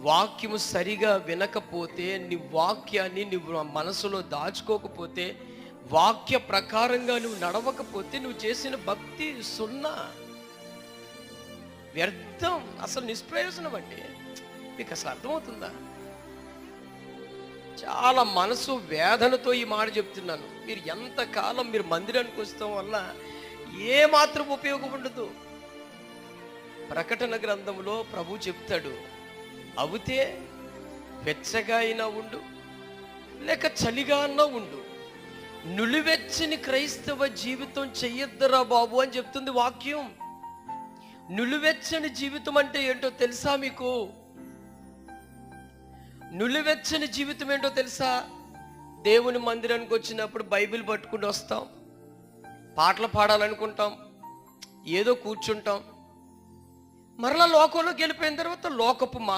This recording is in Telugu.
వాక్యము సరిగా వినకపోతే, నీ వాక్యాన్ని నువ్వు మనసులో దాచుకోకపోతే, వాక్య ప్రకారంగా నువ్వు నడవకపోతే నువ్వు చేసిన భక్తి సున్నా, వ్యర్థం, అసలు నిష్ప్రయోజనం అండి. మీకు అసలు అర్థమవుతుందా? చాలా మనసు వేదనతో ఈ మాట చెప్తున్నాను. మీరు ఎంతకాలం మీరు మందిరానికి వస్తాం వల్ల ఏ మాత్రం ఉపయోగం ఉండదు. ప్రకటన గ్రంథంలో ప్రభు చెప్తాడు, అవుతే వెచ్చగా అయినా ఉండు, లేక చలిగా అన్నా ఉండు, నులివెచ్చని క్రైస్తవ జీవితం చెయ్యొద్దురా బాబు అని చెప్తుంది వాక్యం. నులివెచ్చని జీవితం అంటే ఏంటో తెలుసా మీకు? నులివెచ్చని జీవితం ఏంటో తెలుసా? దేవుని మందిరానికి వచ్చినప్పుడు బైబిల్ పట్టుకుని వస్తాం, పాటలు పాడాలనుకుంటాం, ఏదో కూర్చుంటాం, మరలా లోకంలోకి వెళ్ళిపోయిన తర్వాత లోకపు